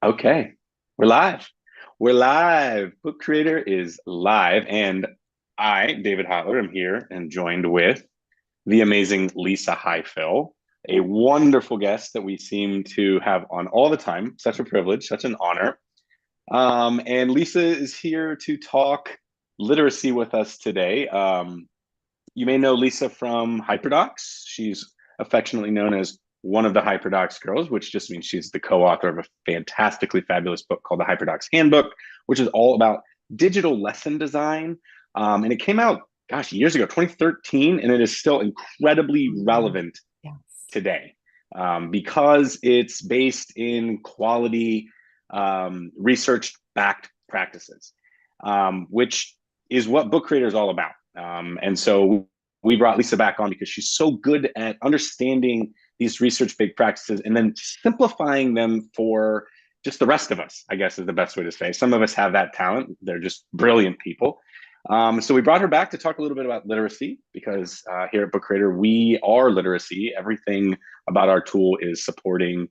Okay, we're live. We're live. Book Creator is live, and I, David Hotler, am here and joined with the amazing Lisa Highfill, a wonderful guest that we seem to have on all the time. Such a privilege, such an honor. And Lisa is here to talk literacy with us today. You may know Lisa from HyperDocs. She's affectionately known as one of the HyperDocs girls, which just means she's the co-author of a fantastically fabulous book called the HyperDocs Handbook, which is all about digital lesson design. And it came out, gosh, years ago, 2013, and it is still incredibly relevant Yes. today because it's based in quality research-backed practices, which is what Book Creator is all about. And so we brought Lisa back on because she's so good at understanding these research-based practices and then simplifying them for just the rest of us, I guess is the best way to say. Some of us have that talent. They're just brilliant people. So we brought her back to talk a little bit about literacy because here at Book Creator, we are literacy. Everything about our tool is supporting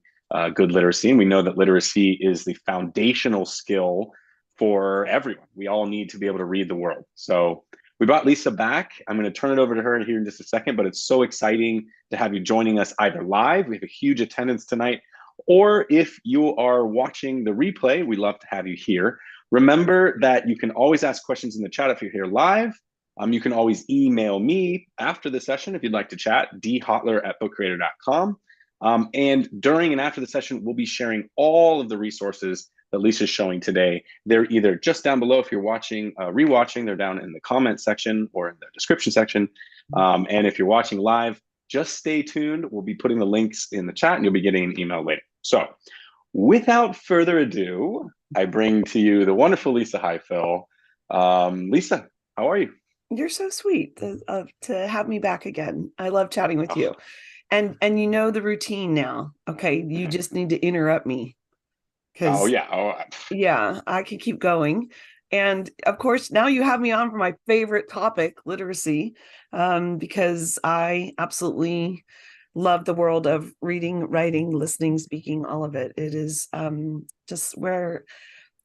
good literacy. And we know that literacy is the foundational skill for everyone. We all need to be able to read the world. So we brought Lisa back. I'm going to turn it over to her here in just a second, but it's so exciting to have you joining us either live. We have a huge attendance tonight, or if you are watching the replay, we'd love to have you here. Remember that you can always ask questions in the chat if you're here live. You can always email me after the session if you'd like to chat, dhotler@bookcreator.com. And during and after the session, we'll be sharing all of the resources that Lisa's showing today. They're either just down below if you're watching, rewatching, they're down in the comment section or in the description section. And if you're watching live, just stay tuned. We'll be putting the links in the chat and you'll be getting an email later. So without further ado, I bring to you the wonderful Lisa Highfill. Lisa, how are you? You're so sweet to have me back again. I love chatting with Oh, you. And you know the routine now. Okay. You just need to interrupt me oh because yeah. Oh, yeah, I can keep going. And of course, now you have me on for my favorite topic, literacy, because I absolutely love the world of reading, writing, listening, speaking, all of it. It is just where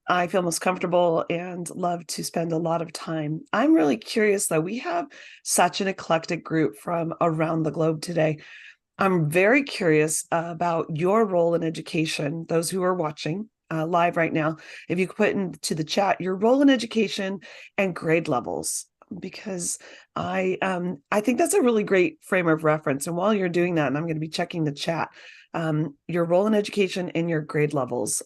I feel most comfortable and love to spend a lot of time. I'm really curious, though. We have such an eclectic group from around the globe today. I'm very curious about your role in education, those who are watching live right now. If you could put into the chat your role in education and grade levels, because I think that's a really great frame of reference. And while you're doing that, and I'm going to be checking the chat, your role in education and your grade levels.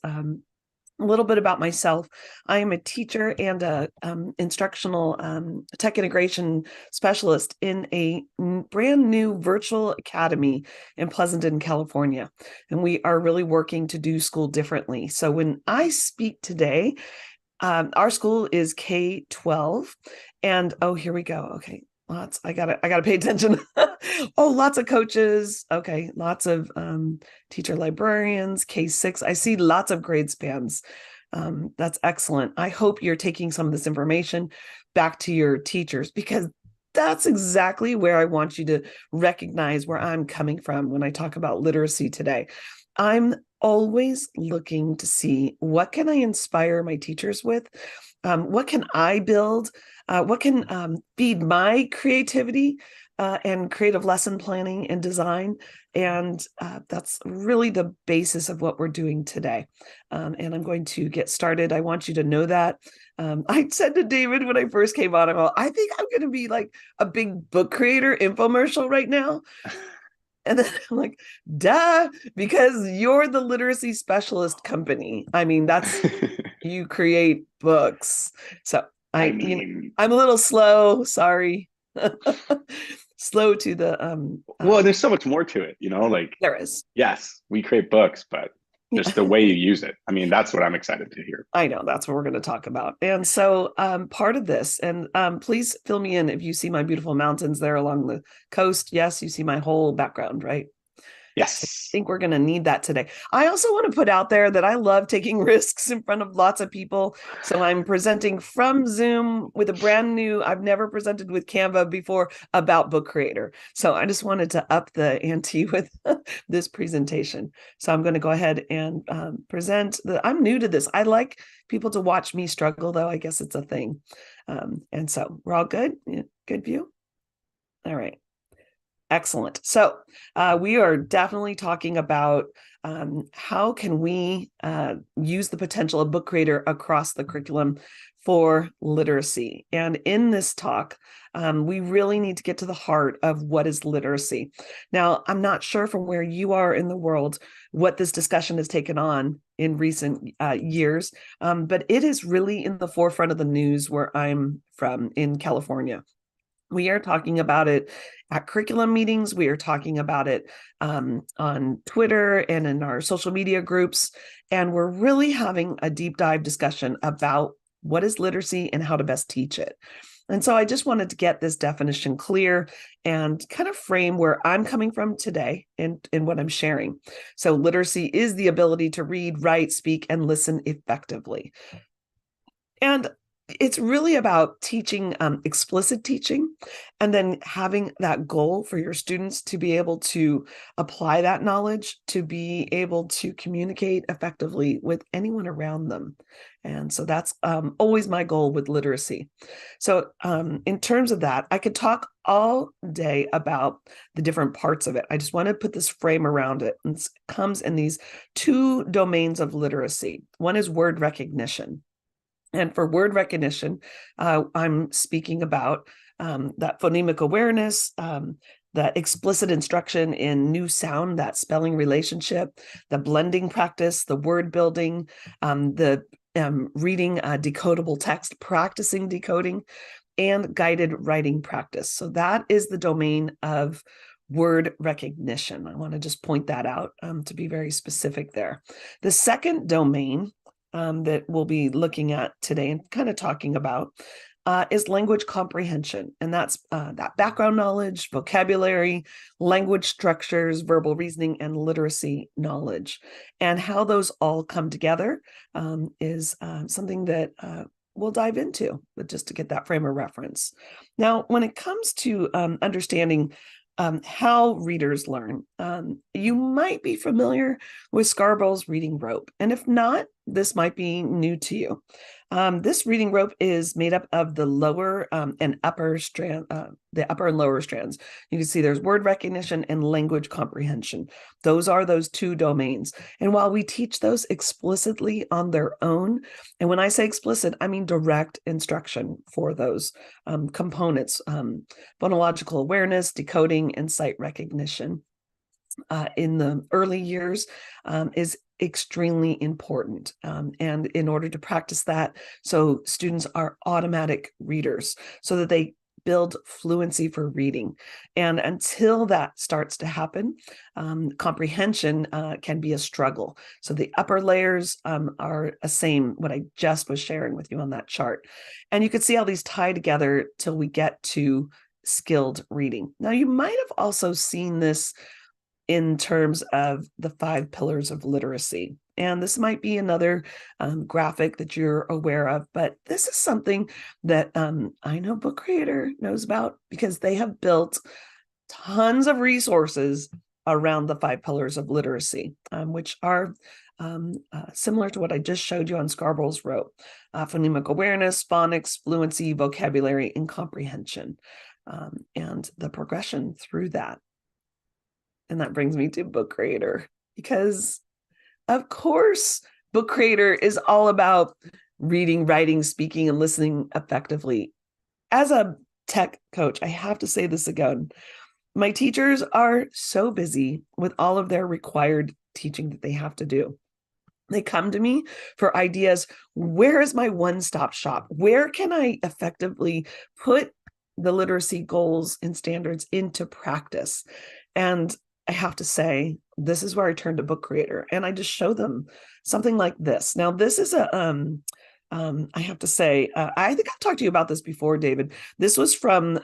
A little bit about myself. I am a teacher and a instructional tech integration specialist in a brand new virtual academy in Pleasanton, California. And we are really working to do school differently. So when I speak today, our school is K-12. And oh, here we go. Okay. Lots. I gotta pay attention. Oh, lots of coaches. Okay, lots of teacher librarians, K-6. I see lots of grade spans. That's excellent. I hope you're taking some of this information back to your teachers because that's exactly where I want you to recognize where I'm coming from when I talk about literacy today. I'm always looking to see what can I inspire my teachers with? What can I build? What can feed my creativity and creative lesson planning and design? And that's really the basis of what we're doing today. And I'm going to get started. I want you to know that. I said to David when I first came on, I think I'm going to be like a big book creator infomercial right now. And then I'm like, duh, because you're the literacy specialist company. I mean, that's you create books. So I I mean, I'm a little slow. Sorry. Slow to the well, there's so much more to it, like, there is. yes, we create books, but just the way you use it. I mean, that's what I'm excited to hear. I know that's what we're going to talk about. And so part of this, and please fill me in if you see my beautiful mountains there along the coast. Yes, you see my whole background, right? Yes. Think we're going to need that today. I also want to put out there that I love taking risks in front of lots of people. So I'm presenting from Zoom with a brand new, I've never presented with Canva before about Book Creator. So I just wanted to up the ante with this presentation. So I'm going to go ahead and present I'm new to this. I like people to watch me struggle, though. I guess it's a thing. And so we're all good. Good view. All right. Excellent. So we are definitely talking about how can we use the potential of Book Creator across the curriculum for literacy. And in this talk, we really need to get to the heart of what is literacy. Now, I'm not sure from where you are in the world what this discussion has taken on in recent years, but it is really in the forefront of the news where I'm from in California. We are talking about it at curriculum meetings. We are talking about it on Twitter and in our social media groups. And we're really having a deep dive discussion about what is literacy and how to best teach it. And so I just wanted to get this definition clear and kind of frame where I'm coming from today in what I'm sharing. So literacy is the ability to read, write, speak, and listen effectively. And it's really about teaching, explicit teaching, and then having that goal for your students to be able to apply that knowledge, to be able to communicate effectively with anyone around them. And so that's always my goal with literacy. So in terms of that, I could talk all day about the different parts of it. I just want to put this frame around it. And it comes in these two domains of literacy. One is word recognition. And for word recognition, I'm speaking about that phonemic awareness, that explicit instruction in new sound, that spelling relationship, the blending practice, the word building, the reading decodable text, practicing decoding, and guided writing practice. So that is the domain of word recognition. I want to just point that out to be very specific there. The second domain that we'll be looking at today and kind of talking about is language comprehension. And that's that background knowledge, vocabulary, language structures, verbal reasoning, and literacy knowledge. And how those all come together is something that we'll dive into, but just to get that frame of reference. Now, when it comes to understanding how readers learn, you might be familiar with Scarborough's reading rope. And if not, this might be new to you. This reading rope is made up of the lower and upper strand, the upper and lower strands. You can see there's word recognition and language comprehension. Those are those two domains. And while we teach those explicitly on their own, and when I say explicit, I mean direct instruction for those components, phonological awareness, decoding, and sight recognition in the early years is extremely important. And in order to practice that, so students are automatic readers so that they build fluency for reading. And until that starts to happen, comprehension can be a struggle. So the upper layers are the same, what I just was sharing with you on that chart. And you can see how these tie together till we get to skilled reading. Now, you might have also seen this in terms of the 5 pillars of literacy. And this might be another graphic that you're aware of, but this is something that I know Book Creator knows about because they have built tons of resources around the 5 pillars of literacy, which are similar to what I just showed you on Scarborough's rope: phonemic awareness, phonics, fluency, vocabulary, and comprehension, and the progression through that. And that brings me to Book Creator, because of course, Book Creator is all about reading, writing, speaking, and listening effectively. As a tech coach, I have to say this again. My teachers are so busy with all of their required teaching that they have to do. They come to me for ideas. Where is my one-stop shop? Where can I effectively put the literacy goals and standards into practice? And I have to say, this is where I turn to Book Creator, and I just show them something like this. Now, this is a, I have to say, I think I've talked to you about this before, David. This was from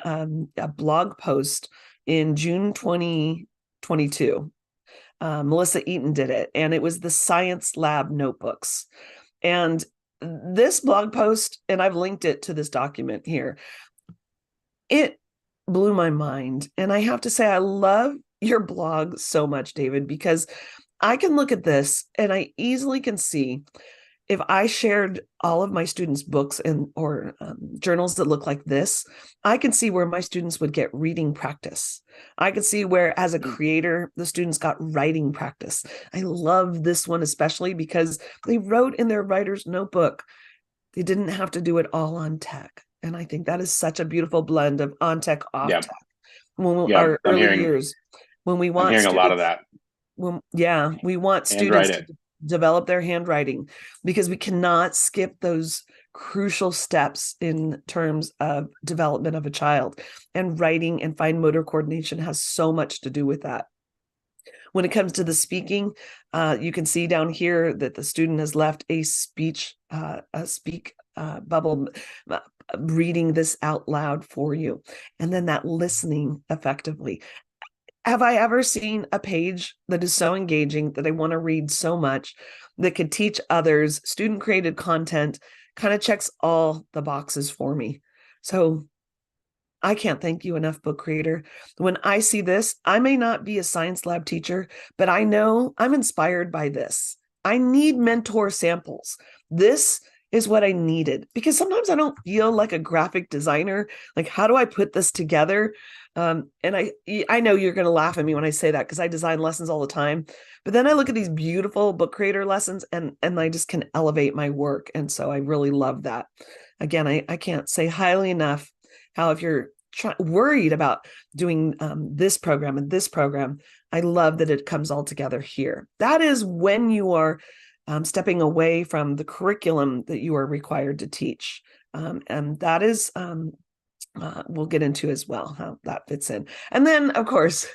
a blog post in June 2022. Melissa Eaton did it, and it was the Science Lab notebooks. And this blog post, and I've linked it to this document here, it blew my mind. And I have to say, I love your blog so much, David, because I can look at this and I easily can see if I shared all of my students' books or journals that look like this, I can see where my students would get reading practice. I could see where, as a creator, the students got writing practice. I love this one especially because they wrote in their writer's notebook. They didn't have to do it all on tech. And I think that is such a beautiful blend of on tech, off tech. When our early years, when we want I'm hearing students, a lot of that. We want students to develop their handwriting, because we cannot skip those crucial steps in terms of development of a child. And writing and fine motor coordination has so much to do with that. When it comes to the speaking, you can see down here that the student has left a speak bubble, reading this out loud for you, and then that listening effectively. Have I ever seen a page that is so engaging that I want to read so much, that could teach others? Student created content kind of checks all the boxes for me. So I can't thank you enough, book creator. When I see this, I may not be a science lab teacher, but I know I'm inspired by this. I need mentor samples. This is what I needed, because sometimes I don't feel like a graphic designer. Like, how do I put this together? And I know you're going to laugh at me when I say that, because I design lessons all the time. But then I look at these beautiful book creator lessons, and I just can elevate my work. And so I really love that. Again, I can't say highly enough how, if you're worried about doing this program and this program, I love that it comes all together here. That is when you are stepping away from the curriculum that you are required to teach. And that is, we'll get into as well how that fits in. And then, of course,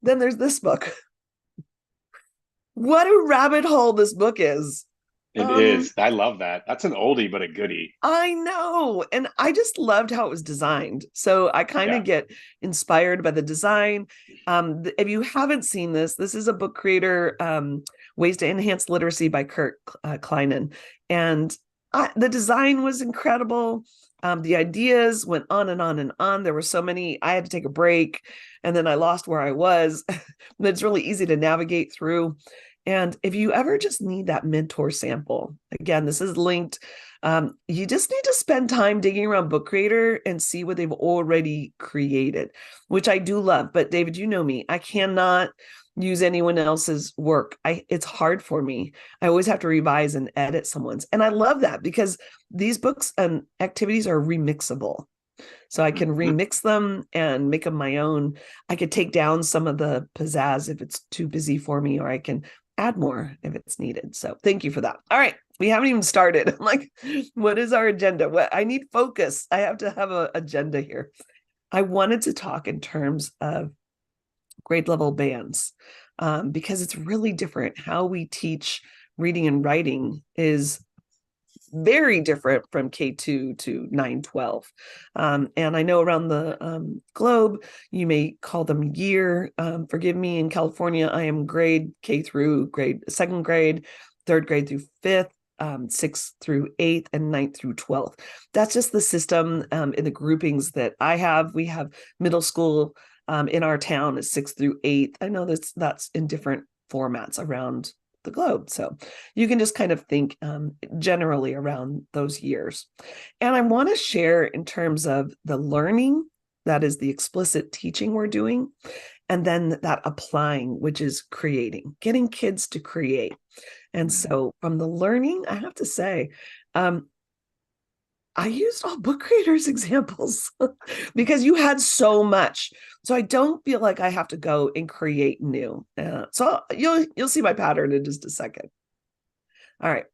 then there's this book. What a rabbit hole this book is. It is. I love that. That's an oldie, but a goodie. I know. And I just loved how it was designed. So I kind of get inspired by the design. If you haven't seen this, this is a book creator, Ways to Enhance Literacy by Kurt Kleinen. And the design was incredible. The ideas went on and on and on. There were so many. I had to take a break, and then I lost where I was. But it's really easy to navigate through. And if you ever just need that mentor sample, again, this is linked. You just need to spend time digging around Book Creator and see what they've already created, which I do love. But David, you know me, I cannot use anyone else's work. It's hard for me. I always have to revise and edit someone's. And I love that, because these books and activities are remixable. So I can remix them and make them my own. I could take down some of the pizzazz if it's too busy for me, or I can add more if it's needed. So thank you for that. All right. We haven't even started. I'm like, what is our agenda? I need focus. I have to have an agenda here. I wanted to talk in terms of grade level bands, because it's really different. How we teach reading and writing is very different from K2 to 9-12. And I know around the globe, you may call them year. Forgive me, in California, I am grade K through second grade, third grade through fifth, 6th through 8th, and 9th through 12th. That's just the system in the groupings that I have. We have middle school in our town is 6th through 8th. I know that's in different formats around the globe. So you can just kind of think generally around those years. And I want to share in terms of the learning, that is the explicit teaching we're doing, and then that applying, which is creating, getting kids to create. And so from the learning, I have to say, I used all book creators examples because you had so much. So I don't feel like I have to go and create new. So you'll see my pattern in just a second. All right.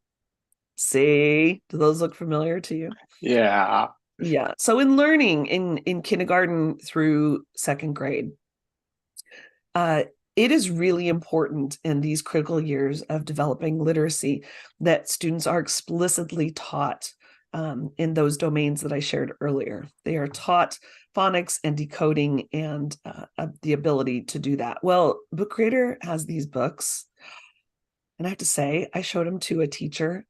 See, do those look familiar to you? Yeah. Yeah. So in learning in kindergarten through second grade, it is really important in these critical years of developing literacy that students are explicitly taught in those domains that I shared earlier. They are taught phonics and decoding and the ability to do that. Well, Book Creator has these books, and I have to say, I showed them to a teacher.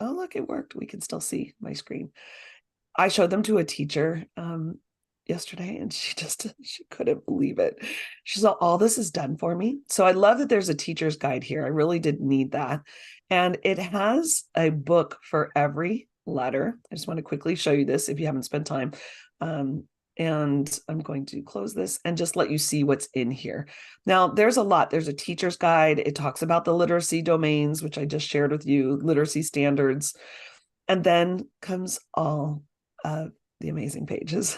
Oh, look, it worked. We can still see my screen. I showed them to a teacher yesterday, and she couldn't believe it. She said, all this is done for me. So I love that there's a teacher's guide here. I really did need that. And it has a book for every letter. I just want to quickly show you this if you haven't spent time. And I'm going to close this and just let you see what's in here. Now, there's a lot. There's a teacher's guide. It talks about the literacy domains, which I just shared with you, literacy standards. And then comes all of the amazing pages.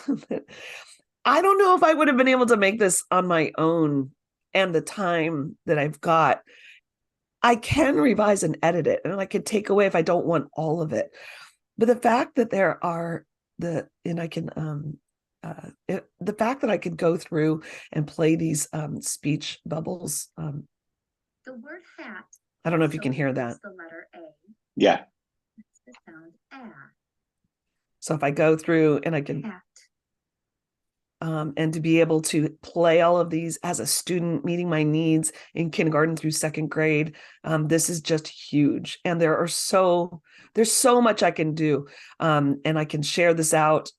I don't know if I would have been able to make this on my own and the time that I've got. I can revise and edit it, and I could take away if I don't want all of it. But the fact that there are the fact that I could go through and play these speech bubbles. The word hat. I don't know if you can hear that. The letter A. Yeah. It's the sound A. So if I go through and I can, Hat. and to be able to play all of these as a student meeting my needs in kindergarten through second grade, this is just huge. And there's so much I can do. And I can share this out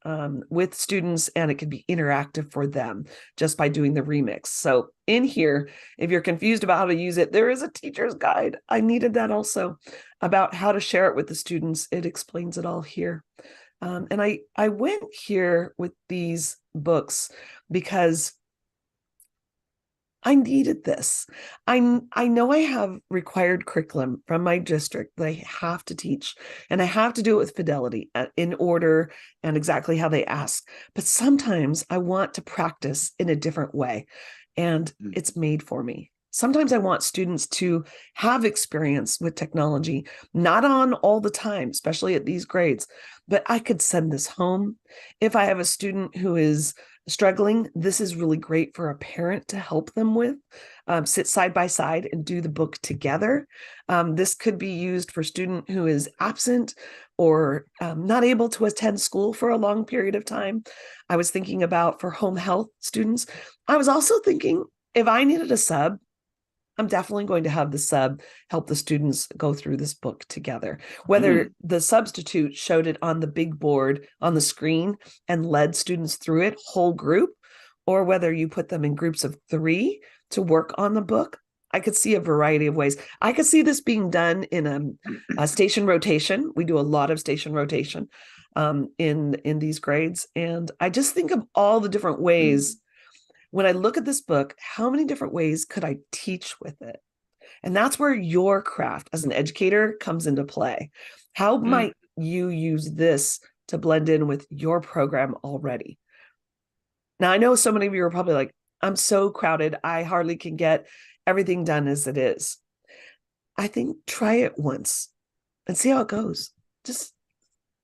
with students, and it can be interactive for them just by doing the remix. So in here, if you're confused about how to use it, there is a teacher's guide. I needed that also about how to share it with the students. It explains it all here. And I went here with these books because I needed this. I know I have required curriculum from my district that I have to teach, and I have to do it with fidelity in order and exactly how they ask. But sometimes I want to practice in a different way, and it's made for me. Sometimes I want students to have experience with technology, not on all the time, especially at these grades, but I could send this home. If I have a student who is struggling, this is really great for a parent to help them with. Sit side by side and do the book together. This could be used for a student who is absent or not able to attend school for a long period of time. I was thinking about for home health students. I was also thinking if I needed a sub, I'm definitely going to have the sub help the students go through this book together. Whether the substitute showed it on the big board on the screen and led students through it, whole group, or whether you put them in groups of 3 to work on the book, I could see a variety of ways. I could see this being done in a station rotation. We do a lot of station rotation in these grades. And I just think of all the different ways. When I look at this book, how many different ways could I teach with it? And that's where your craft as an educator comes into play. How might you use this to blend in with your program already? Now, I know so many of you are probably like, I'm so crowded, I hardly can get everything done as it is. I think try it once and see how it goes. Just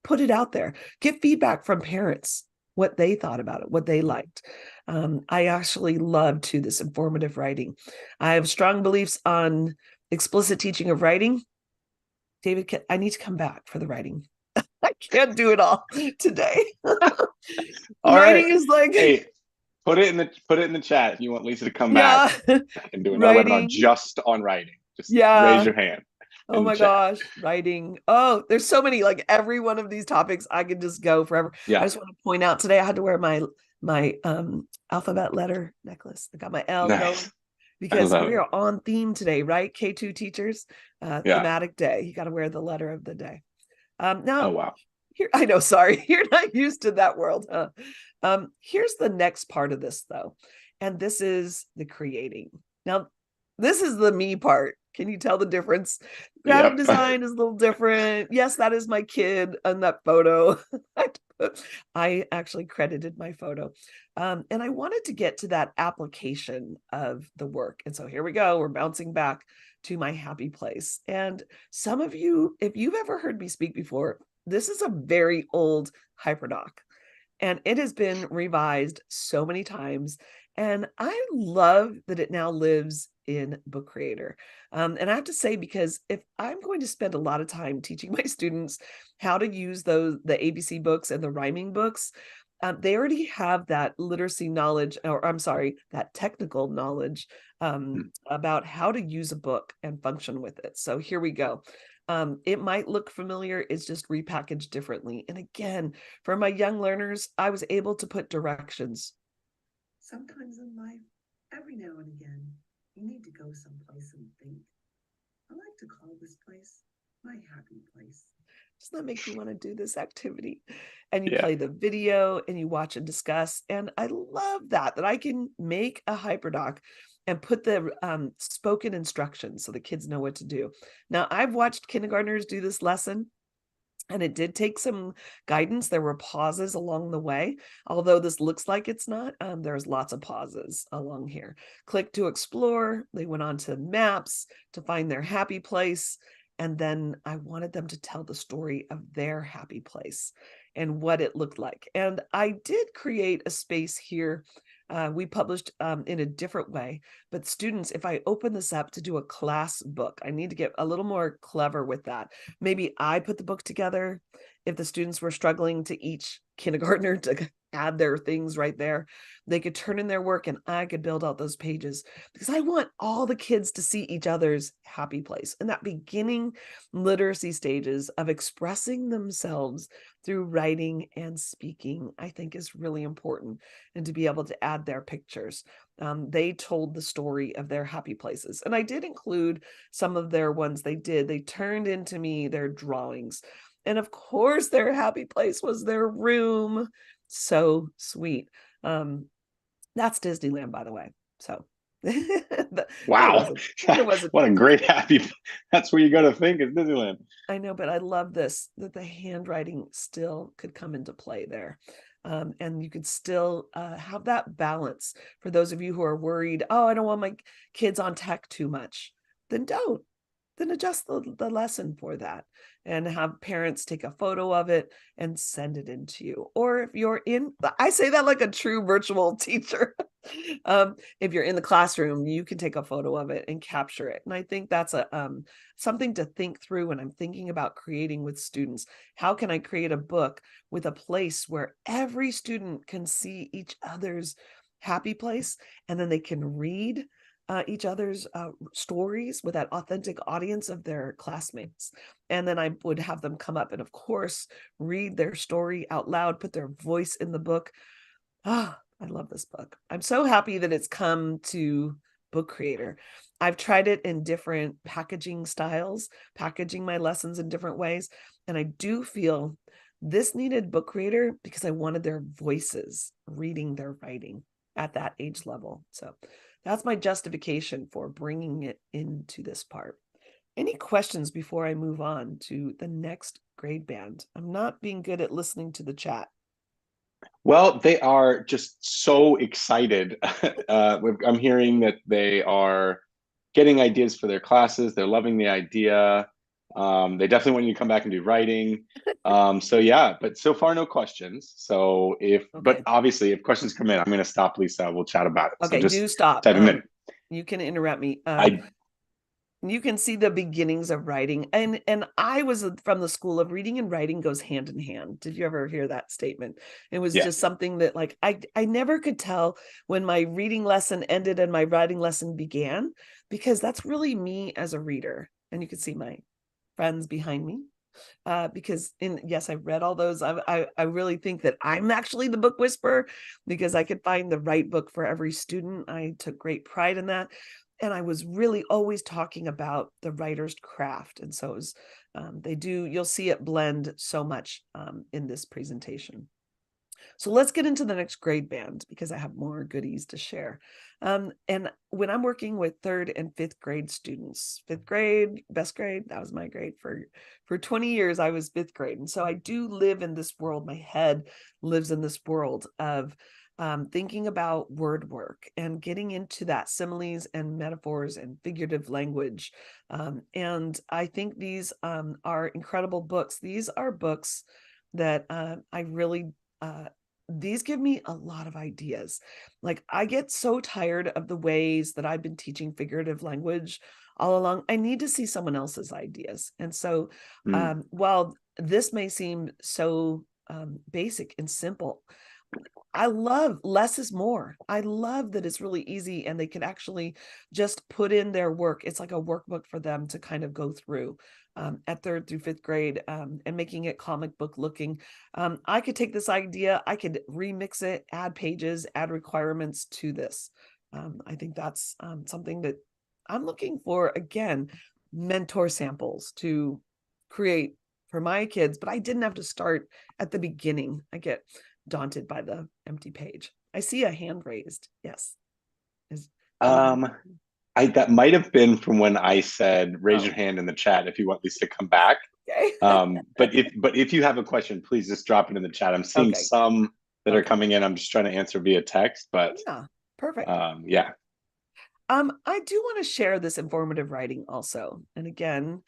put it out there. Get feedback from parents, what they thought about it, what they liked. I actually love too this informative writing. I have strong beliefs on explicit teaching of writing. David, I need to come back for the writing. I can't do it all today. Writing is like, hey, put it in the chat if you want Lisa to come back and do another webinar just on writing. Just raise your hand. Oh my gosh, writing. Oh, there's so many, like every one of these topics I could just go forever. I just want to point out today I had to wear my alphabet letter necklace. I got my L going because we are on theme today, right? K2 teachers, thematic day. You got to wear the letter of the day. Now, oh wow. Here, I know, sorry, you're not used to that world, huh? Here's the next part of this though. And this is the creating. Now, this is the me part. Can you tell the difference? Graphic design is a little different. Yes, that is my kid on that photo. I actually credited my photo. And I wanted to get to that application of the work. And so here we go. We're bouncing back to my happy place. And some of you, if you've ever heard me speak before, this is a very old HyperDoc. And it has been revised so many times. And I love that it now lives in Book Creator. And I have to say, because if I'm going to spend a lot of time teaching my students how to use the ABC books and the rhyming books, they already have that literacy knowledge, or I'm sorry, that technical knowledge about how to use a book and function with it. So here we go. It might look familiar, it's just repackaged differently. And again, for my young learners, I was able to put directions. Sometimes in life, every now and again, you need to go someplace and think. I like to call this place my happy place. Doesn't that make you want to do this activity? And you Yeah. play the video and you watch and discuss. And I love that I can make a HyperDoc and put the spoken instructions so the kids know what to do. Now, I've watched kindergartners do this lesson, and it did take some guidance. There were pauses along the way. Although this looks like it's not, there's lots of pauses along here. Click to explore. They went on to maps to find their happy place. And then I wanted them to tell the story of their happy place and what it looked like. And I did create a space here. We published in a different way, but students, if I open this up to do a class book, I need to get a little more clever with that. Maybe I put the book together. If the students were struggling to each kindergartner to add their things right there, they could turn in their work and I could build out those pages, because I want all the kids to see each other's happy place. And that beginning literacy stages of expressing themselves through writing and speaking, I think is really important. And to be able to add their pictures. They told the story of their happy places. And I did include some of their ones they did. They turned into me their drawings. And of course, their happy place was their room. So sweet. That's Disneyland, by the way. So Wow. What a great happy, that's where you got to think is Disneyland. I know, but I love this, that the handwriting still could come into play there. And you could still have that balance. For those of you who are worried, oh, I don't want my kids on tech too much, then don't. Then adjust the lesson for that and have parents take a photo of it and send it in to you. Or if you're in, I say that like a true virtual teacher. If you're in the classroom, you can take a photo of it and capture it. And I think that's a something to think through when I'm thinking about creating with students. How can I create a book with a place where every student can see each other's happy place, and then they can read each other's stories with that authentic audience of their classmates. And then I would have them come up and, of course, read their story out loud, put their voice in the book. Ah, I love this book. I'm so happy that it's come to Book Creator. I've tried it in different packaging styles, packaging my lessons in different ways. And I do feel this needed Book Creator because I wanted their voices reading their writing at that age level. So that's my justification for bringing it into this part. Any questions before I move on to the next grade band? I'm not being good at listening to the chat. Well, they are just so excited. I'm hearing that they are getting ideas for their classes. They're loving the idea. They definitely want you to come back and do writing. So yeah, but so far no questions. So but obviously if questions come in, I'm going to stop Lisa. We'll chat about it. Okay, so just do stop. Type them in. You can interrupt me. You can see the beginnings of writing. And I was from the school of reading and writing goes hand in hand. Did you ever hear that statement? It was just something that like, I never could tell when my reading lesson ended and my writing lesson began, because that's really me as a reader. And you can see my friends behind me. Because yes, I read all those. I really think that I'm actually the book whisperer because I could find the right book for every student. I took great pride in that. And I was really always talking about the writer's craft. And so it was, you'll see it blend so much in this presentation. So let's get into the next grade band because I have more goodies to share. And when I'm working with 3rd and 5th grade students, 5th grade, best grade, that was my grade for 20 years, I was 5th grade. And so I do live in this world. My head lives in this world of thinking about word work and getting into that similes and metaphors and figurative language. And I think these are incredible books. These are books that I really these give me a lot of ideas. Like, I get so tired of the ways that I've been teaching figurative language all along. I need to see someone else's ideas. And so while this may seem so basic and simple, I love less is more. I love that it's really easy and they can actually just put in their work. It's like a workbook for them to kind of go through at 3rd through 5th grade, and making it comic book looking. I could take this idea, I could remix it, add pages, add requirements to this. I think that's something that I'm looking for, again, mentor samples to create for my kids, but I didn't have to start at the beginning. I get daunted by the empty page. I see a hand raised. Yes. That might have been from when I said raise Oh. your hand in the chat if you want Lisa to come back. Okay. But if you have a question, please just drop it in the chat. I'm seeing Okay. some that are coming in. I'm just trying to answer via text, but yeah, perfect. yeah. I do want to share this informative writing also. And again,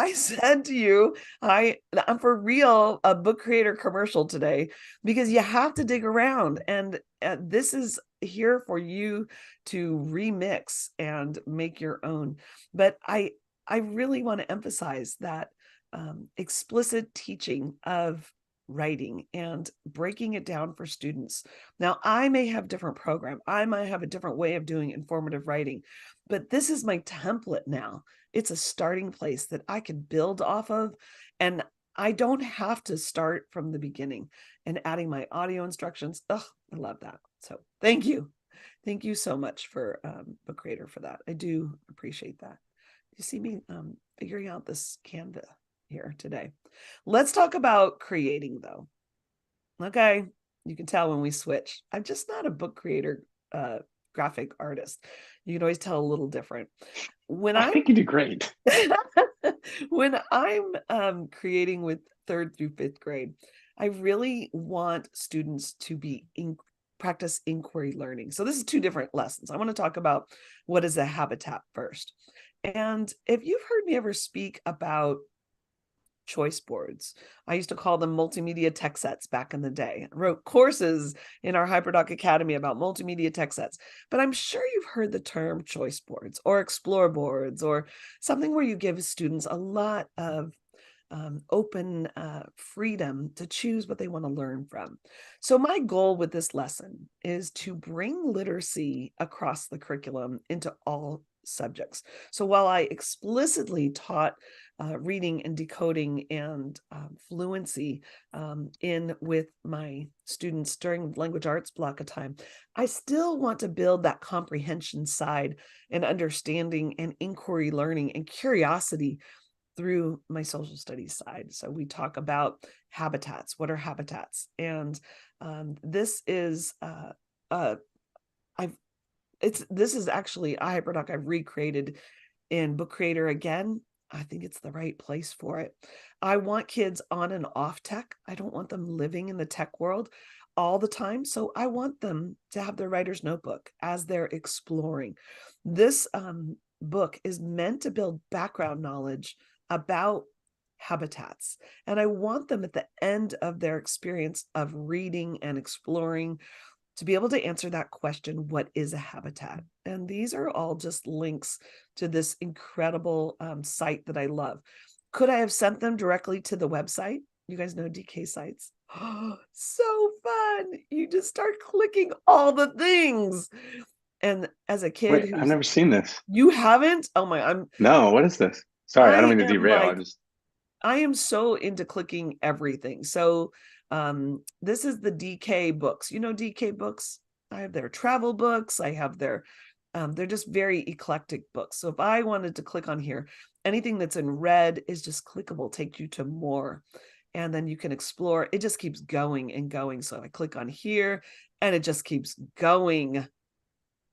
I said to you, I'm for real a book creator commercial today, because you have to dig around, and this is here for you to remix and make your own. But I really want to emphasize that explicit teaching of writing and breaking it down for students. Now, I may have different program. I might have a different way of doing informative writing, but this is my template now. It's a starting place that I can build off of, and I don't have to start from the beginning and adding my audio instructions. Oh, I love that. So thank you. Thank you so much for Book Creator for that. I do appreciate that. You see me figuring out this Canva here today. Let's talk about creating, though. Okay, you can tell when we switch. I'm just not a book creator, graphic artist. You can always tell a little different. I think you do great. When I'm creating with 3rd through 5th grade, I really want students to be practice inquiry learning. So this is 2 different lessons. I want to talk about what is a habitat first. And if you've heard me ever speak about choice boards, I used to call them multimedia tech sets back in the day. I wrote courses in our HyperDoc Academy about multimedia tech sets, but I'm sure you've heard the term choice boards or explore boards, or something where you give students a lot of open freedom to choose what they want to learn from. So my goal with this lesson is to bring literacy across the curriculum into all subjects. So while I explicitly taught reading and decoding and fluency in with my students during language arts block of time, I still want to build that comprehension side and understanding and inquiry learning and curiosity through my social studies side. So we talk about habitats. What are habitats? And this is this is actually a HyperDoc I've recreated in Book Creator again. I think it's the right place for it. I want kids on and off tech. I don't want them living in the tech world all the time. So I want them to have their writer's notebook as they're exploring. This book is meant to build background knowledge about habitats. And I want them at the end of their experience of reading and exploring to be able to answer that question, what is a habitat? And these are all just links to this incredible site that I love. Could I have sent them directly to the website? You guys know DK sites. Oh, so fun. You just start clicking all the things. And as a kid, Wait, I've never seen this. You haven't? Oh my, No, what is this? Sorry, I don't mean to derail. I am so into clicking everything. So this is the DK books. You know DK books? I have their travel books. I have their, they're just very eclectic books. So if I wanted to click on here, anything that's in red is just clickable, take you to more. And then you can explore. It just keeps going and going. So I click on here and it just keeps going.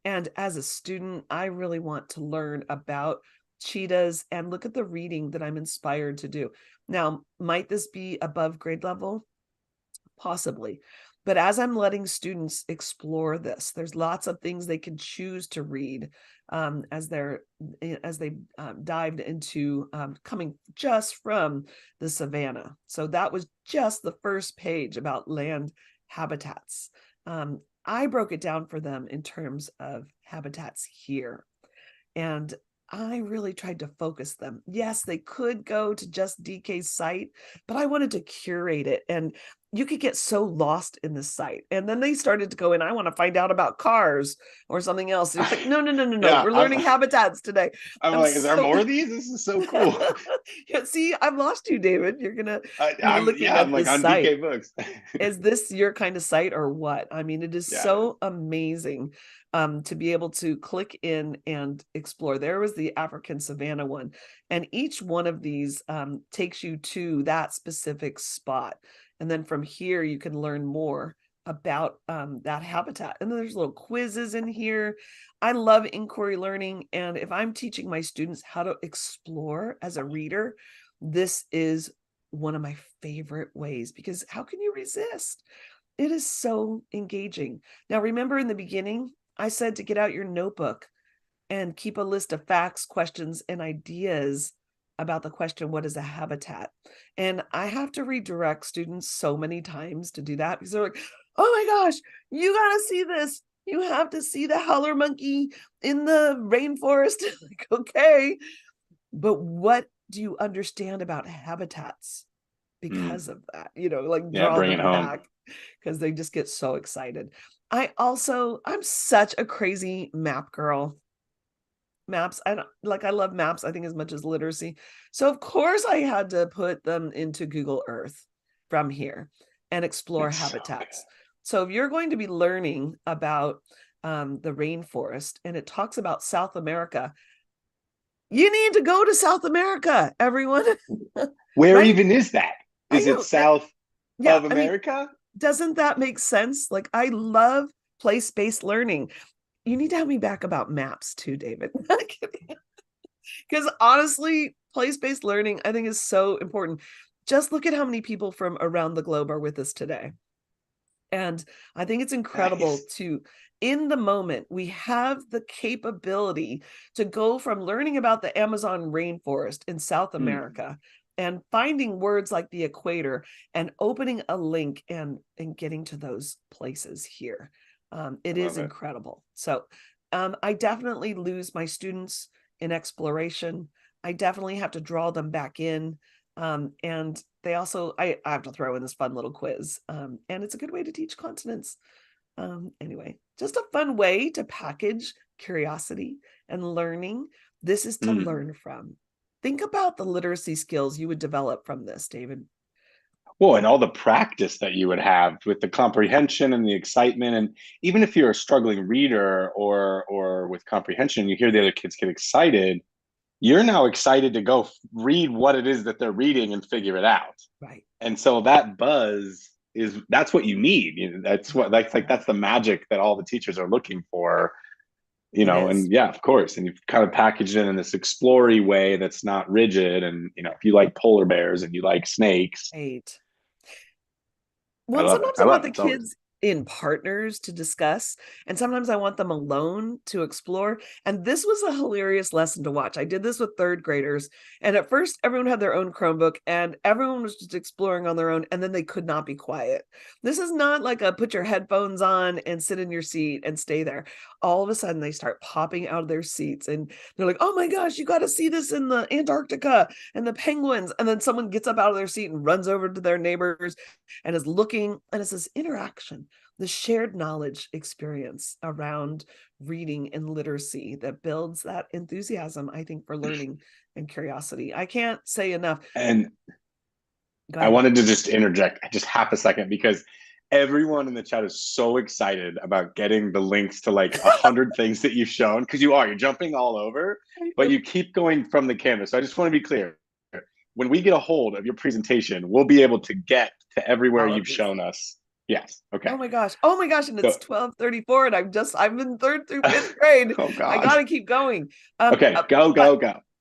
And as a student, I really want to learn about cheetahs and look at the reading that I'm inspired to do. Now, might this be above grade level? Possibly. But as I'm letting students explore this, there's lots of things they can choose to read as they dived into coming just from the savannah. So that was just the first page about land habitats. I broke it down for them in terms of habitats here. And I really tried to focus them. Yes, they could go to just DK's site, but I wanted to curate it. And you could get so lost in the site. And then they started to go in, I want to find out about cars or something else. And it's like, no. Yeah, We're learning habitats today. I'm like, is there more of these? This is so cool. Yeah, see, I've lost you, David. You're gonna I'm looking at like this on site. DK Books. Is this your kind of site or what? I mean, it is so amazing to be able to click in and explore. There was the African Savannah one, and each one of these takes you to that specific spot. And then from here, you can learn more about that habitat. And then there's little quizzes in here. I love inquiry learning. And if I'm teaching my students how to explore as a reader, this is one of my favorite ways, because how can you resist? It is so engaging. Now, remember in the beginning, I said to get out your notebook and keep a list of facts, questions, and ideas about the question, what is a habitat? And I have to redirect students so many times to do that, because they're like, oh my gosh, you got to see this. You have to see the howler monkey in the rainforest. Like, okay, but what do you understand about habitats because of that? Like draw bring them it home. back, because they just get so excited. I'm such a crazy map girl. Maps, I love maps, I think, as much as literacy. So of course I had to put them into Google Earth from here and explore habitats. So if you're going to be learning about the rainforest and it talks about South America, you need to go to South America, everyone. Where Right? even is that? Is it south of America? I mean, doesn't that make sense? Like, I love place-based learning. You need to have me back about maps too, David. Because honestly, place-based learning, I think, is so important. Just look at how many people from around the globe are with us today. And I think it's incredible to, in the moment, we have the capability to go from learning about the Amazon rainforest in South America and finding words like the equator and opening a link and getting to those places here. It is incredible. So I definitely lose my students in exploration. I definitely have to draw them back in. And they also, I have to throw in this fun little quiz. And it's a good way to teach continents. Anyway, just a fun way to package curiosity and learning. This is to learn from. Think about the literacy skills you would develop from this, David. Well, and all the practice that you would have with the comprehension and the excitement. And even if you're a struggling reader or with comprehension, you hear the other kids get excited, you're now excited to go read what it is that they're reading and figure it out. Right. And so that buzz that's what you need. That's the magic that all the teachers are looking for. And yeah, of course. And you've kind of packaged it in this explory way that's not rigid. And, if you like polar bears and you like snakes. Right. Well, sometimes I want the kids in partners to discuss, and sometimes I want them alone to explore. And this was a hilarious lesson to watch. I did this with third graders, and at first everyone had their own Chromebook and everyone was just exploring on their own, and then they could not be quiet. This is not like a put your headphones on and sit in your seat and stay there. All of a sudden they start popping out of their seats and they're like, oh my gosh, you got to see this in the Antarctica and the penguins. And then someone gets up out of their seat and runs over to their neighbors and is looking, and it's this interaction, the shared knowledge experience around reading and literacy that builds that enthusiasm, I think, for learning and curiosity. I can't say enough. And I wanted to just interject just half a second, because everyone in the chat is so excited about getting the links to like 100 things that you've shown, because you're jumping all over, but you keep going from the canvas. So I just want to be clear. When we get a hold of your presentation, we'll be able to get to everywhere you've shown us. Yes. Okay. Oh my gosh. And it's 12:34 and I'm in 3rd through 5th grade. Oh God. I got to keep going. Okay. Go.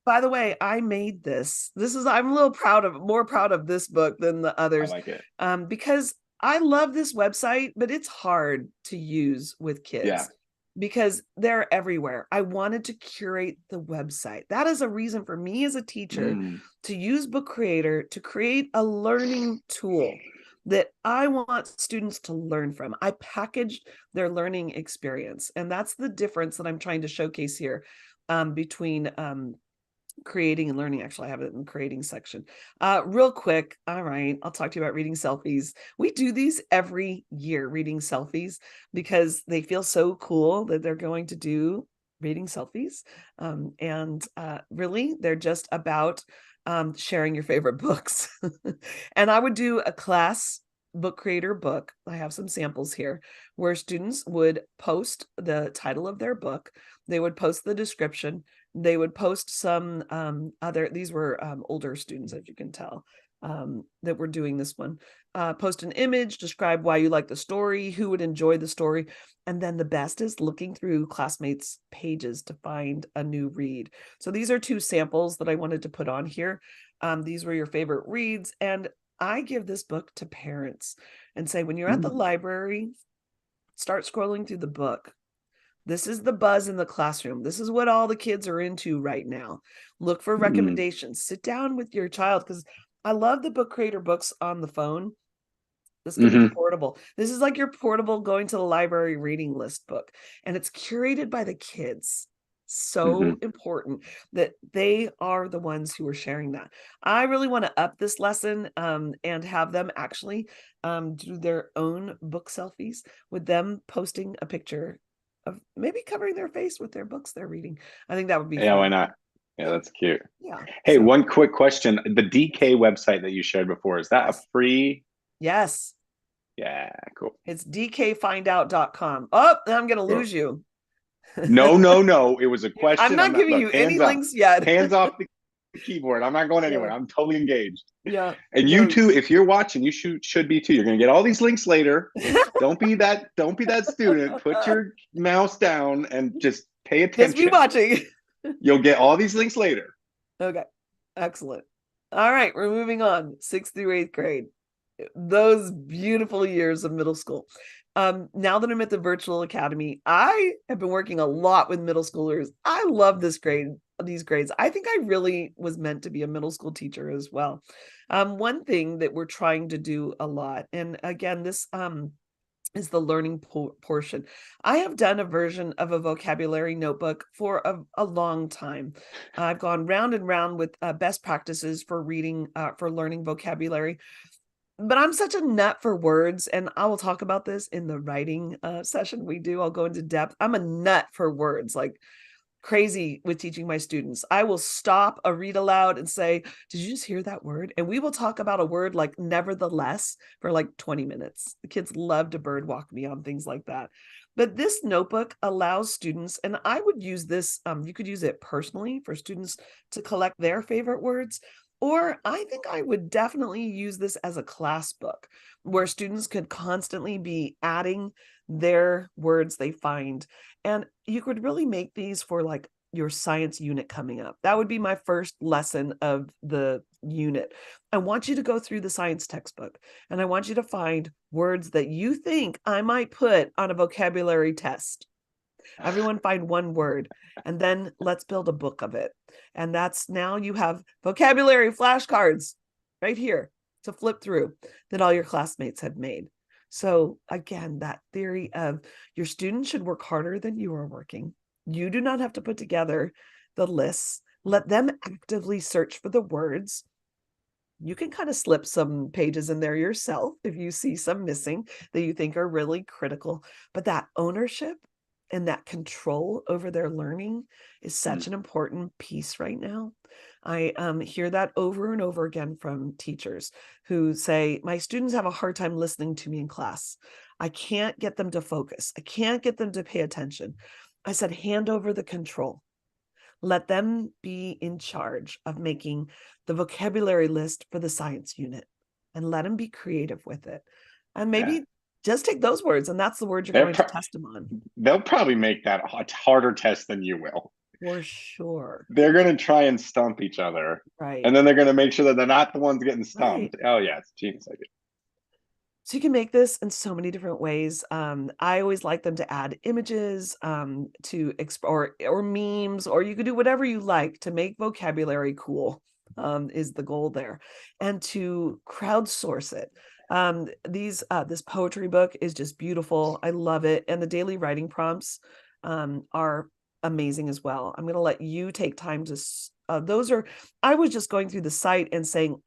By the way, I made this. I'm a little more proud of this book than the others. I like it. Because I love this website, but it's hard to use with kids. Yeah. Because they're everywhere. I wanted to curate the website. That is a reason for me as a teacher to use Book Creator to create a learning tool that I want students to learn from. I packaged their learning experience. And that's the difference that I'm trying to showcase here between creating and learning. Actually, I have it in the creating section. Real quick. All right. I'll talk to you about reading selfies. We do these every year, reading selfies, because they feel so cool that they're going to do reading selfies. And really, they're just about sharing your favorite books. And I would do a class book creator book. I have some samples here where students would post the title of their book. They would post the description. They would post some these were older students, as you can tell, that were doing this one. Post an image, describe why you like the story, who would enjoy the story. And then the best is looking through classmates' pages to find a new read. So these are two samples that I wanted to put on here. These were your favorite reads. And I give this book to parents and say, when you're at the library, start scrolling through the book. This is the buzz in the classroom. This is what all the kids are into right now. Look for recommendations. Sit down with your child, because I love the book creator books on the phone. This can be portable. This is like your portable going to the library reading list book, and it's curated by the kids. So important that they are the ones who are sharing that. I really want to up this lesson and have them actually do their own book selfies with them posting a picture of maybe covering their face with their books they're reading. I think that would be fun. Why not? Yeah, that's cute. Yeah. Hey, one quick question. The DK website that you shared before, is that a free? Yes. Yeah, cool. It's dkfindout.com. Oh, I'm going to lose you. No. It was a question. I'm not giving you any links yet. Hands off the keyboard. I'm not going anywhere. I'm totally engaged. Yeah. And you too, if you're watching, you should be too. You're going to get all these links later. Don't be that student. Put your mouse down and just pay attention. Just be watching. You'll get all these links later. Okay. Excellent. All right, we're moving on. 6th through 8th grade. Those beautiful years of middle school. Now that I'm at the virtual academy, I have been working a lot with middle schoolers. I love these grades. I think I really was meant to be a middle school teacher as well. One thing that we're trying to do a lot, and again, this is the learning portion. I have done a version of a vocabulary notebook for a long time. I've gone round and round with best practices for reading, for learning vocabulary. But I'm such a nut for words, and I will talk about this in the writing session we do. I'll go into depth. I'm a nut for words, like crazy with teaching my students. I will stop a read aloud and say, did you just hear that word? And we will talk about a word like nevertheless for like 20 minutes. The kids love to bird walk me on things like that. But this notebook allows students, and I would use this, you could use it personally for students to collect their favorite words. Or I think I would definitely use this as a class book where students could constantly be adding their words they find. And you could really make these for like your science unit coming up. That would be my first lesson of the unit. I want you to go through the science textbook, and I want you to find words that you think I might put on a vocabulary test. Everyone find one word, and then let's build a book of it. And that's, now you have vocabulary flashcards right here to flip through that all your classmates have made. So again, that theory of your students should work harder than you are working. You do not have to put together the lists. Let them actively search for the words. You can kind of slip some pages in there yourself if you see some missing that you think are really critical. But that ownership and that control over their learning is such an important piece right now. I hear that over and over again from teachers who say, my students have a hard time listening to me in class. I can't get them to focus. I can't get them to pay attention. I said, hand over the control. Let them be in charge of making the vocabulary list for the science unit, and let them be creative with it. And maybe just take those words, and that's the word you're going to test them on. They'll probably make that a harder test than you will. For sure. They're going to try and stump each other. Right. And then they're going to make sure that they're not the ones getting stumped. Right. Oh, yeah, it's a genius idea. So you can make this in so many different ways. I always like them to add images to or memes, or you could do whatever you like to make vocabulary cool, is the goal there, and to crowdsource it. This poetry book is just beautiful. I love it. And the daily writing prompts are amazing as well. I'm going to let you take time to, I was just going through the site and saying,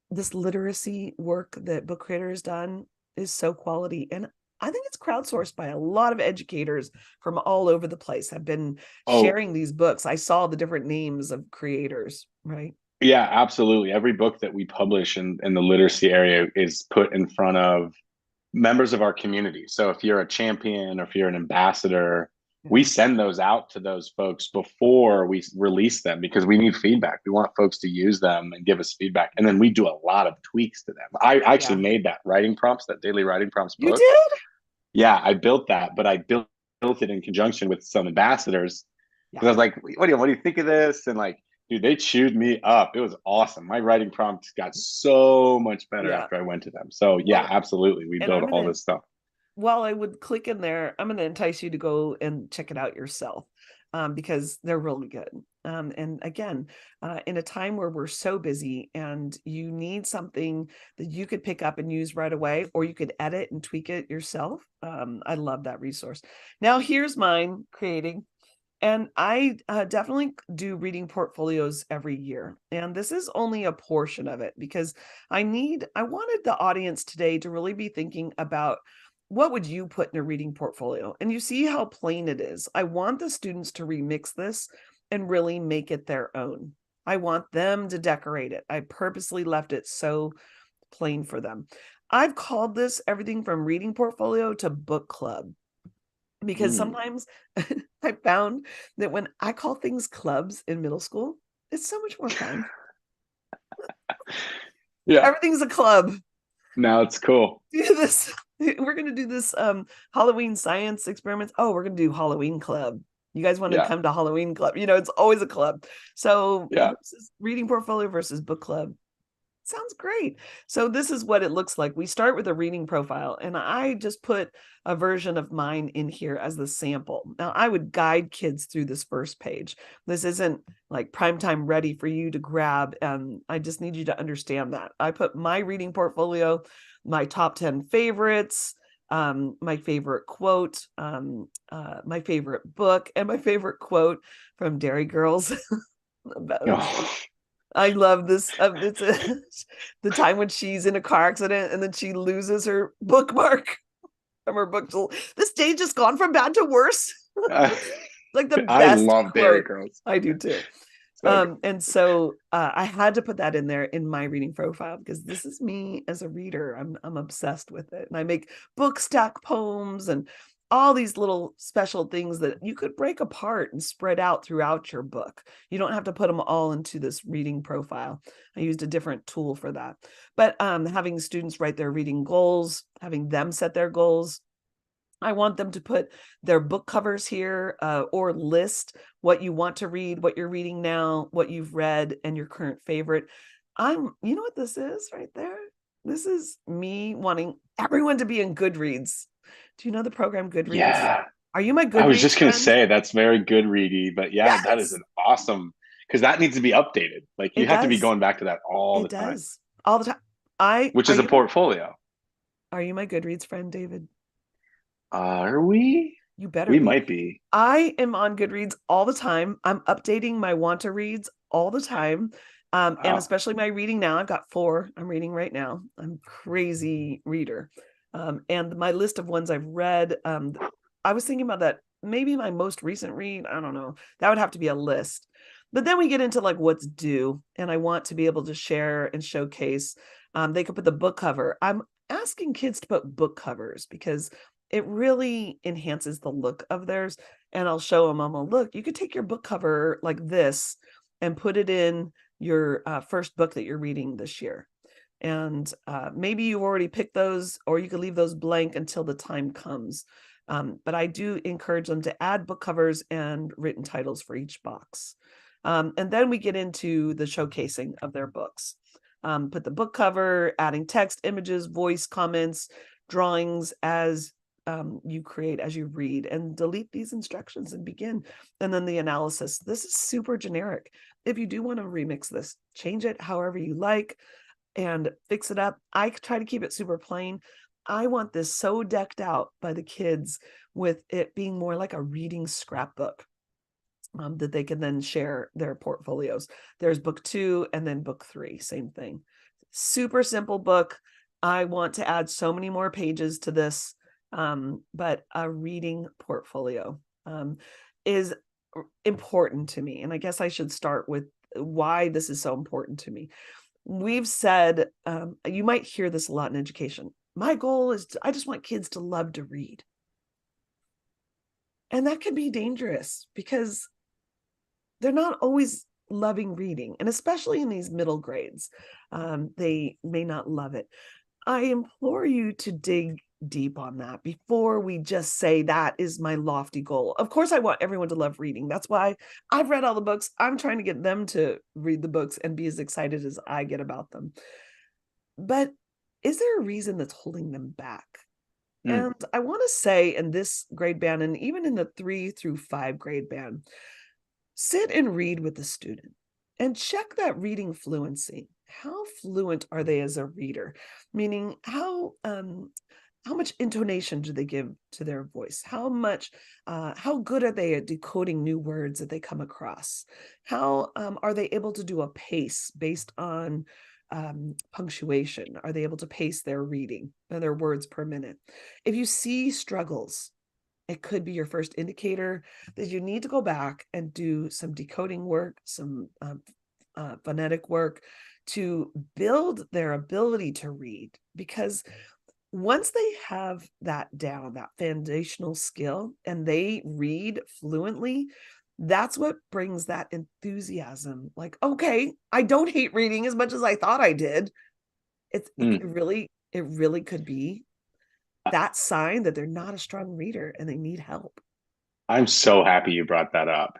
this literacy work that Book Creator has done is so quality. And I think it's crowdsourced by a lot of educators from all over the place have been sharing these books. I saw the different names of creators, right? Yeah, absolutely. Every book that we publish in the literacy area is put in front of members of our community. So if you're a champion or if you're an ambassador, we send those out to those folks before we release them because we need feedback. We want folks to use them and give us feedback. And then we do a lot of tweaks to them. I actually made that writing prompts, that daily writing prompts book. You did? Yeah, I built that, but I built it in conjunction with some ambassadors because I was like, what do you think of this? And like, dude, they chewed me up. It was awesome. My writing prompts got so much better after I went to them. So yeah, Well, absolutely. We build all this stuff. While I would click in there, I'm going to entice you to go and check it out yourself, because they're really good. And again, in a time where we're so busy and you need something that you could pick up and use right away, or you could edit and tweak it yourself. I love that resource. Now here's mine creating. And I definitely do reading portfolios every year. And this is only a portion of it because I wanted the audience today to really be thinking about, what would you put in a reading portfolio? And you see how plain it is. I want the students to remix this and really make it their own. I want them to decorate it. I purposely left it so plain for them. I've called this everything from reading portfolio to book club, because sometimes I found that when I call things clubs in middle school, it's so much more fun. Yeah. Everything's a club. Now it's cool. We're going to do this Halloween science experiments. Oh, we're going to do Halloween club. You guys want to come to Halloween club? It's always a club. So reading portfolio versus book club. Sounds great. So this is what it looks like. We start with a reading profile, and I just put a version of mine in here as the sample. Now I would guide kids through this first page. This isn't like prime time ready for you to grab. I just need you to understand that. I put my reading portfolio, my top 10 favorites, my favorite quote, my favorite book, and my favorite quote from Dairy Girls. I love this. It's the time when she's in a car accident and then she loses her bookmark from her book. This day just gone from bad to worse. Like the best I love quote. Dairy Girls. I do too. And so I had to put that in there in my reading profile because this is me as a reader. I'm obsessed with it, and I make book stack poems and all these little special things that you could break apart and spread out throughout your book. You don't have to put them all into this reading profile. I used a different tool for that. But having students write their reading goals, having them set their goals. I want them to put their book covers here, or list what you want to read, what you're reading now, what you've read, and your current favorite. You know what this is right there? This is me wanting everyone to be in Goodreads. Do you know the program Goodreads? Yeah. Are you my Goodreads I was just going to friend? say that's very Goodready, but yeah, that is an awesome, because that needs to be updated. Like you have to be going back to that all the time. It does. All the time. Which is a portfolio. Are you my Goodreads friend, David? Are we? You better We be. might be. I am on Goodreads all the time. I'm updating my want to reads all the time. And especially my reading now. I've got 4 I'm reading right now. I'm a crazy reader. And my list of ones I've read, I was thinking about that. Maybe my most recent read, I don't know. That would have to be a list. But then we get into like what's due. And I want to be able to share and showcase. They could put the book cover. I'm asking kids to put book covers because it really enhances the look of theirs. And I'll show them, look, you could take your book cover like this and put it in your first book that you're reading this year. And maybe you already picked those, or you could leave those blank until the time comes. But I do encourage them to add book covers and written titles for each box. And then we get into the showcasing of their books. Put the book cover, adding text, images, voice, comments, drawings as you create, as you read, and delete these instructions and begin. And then the analysis. This is super generic. If you do want to remix this, change it however you like and fix it up. I try to keep it super plain. I want this so decked out by the kids with it being more like a reading scrapbook that they can then share their portfolios. There's book 2 and then book 3, same thing. Super simple book. I want to add so many more pages to this, but a reading portfolio is important to me. And I guess I should start with why this is so important to me. We've said, you might hear this a lot in education. My goal is I just want kids to love to read. And that can be dangerous because they're not always loving reading. And especially in these middle grades, they may not love it. I implore you to dig deep on that before we just say that is my lofty goal. Of course, I want everyone to love reading. That's why I've read all the books. I'm trying to get them to read the books and be as excited as I get about them. But is there a reason that's holding them back? And I want to say in this grade band, and even in the 3 through 5 grade band, sit and read with the student and check that reading fluency. How fluent are they as a reader? Meaning how much intonation do they give to their voice? How good are they at decoding new words that they come across? How are they able to do a pace based on punctuation? Are they able to pace their reading, their words per minute? If you see struggles, it could be your first indicator that you need to go back and do some decoding work, some phonetic work to build their ability to read. Because once they have that down, that foundational skill, and they read fluently, that's what brings that enthusiasm. Like, okay, I don't hate reading as much as I thought I did. It really could be that sign that they're not a strong reader and they need help. I'm so happy you brought that up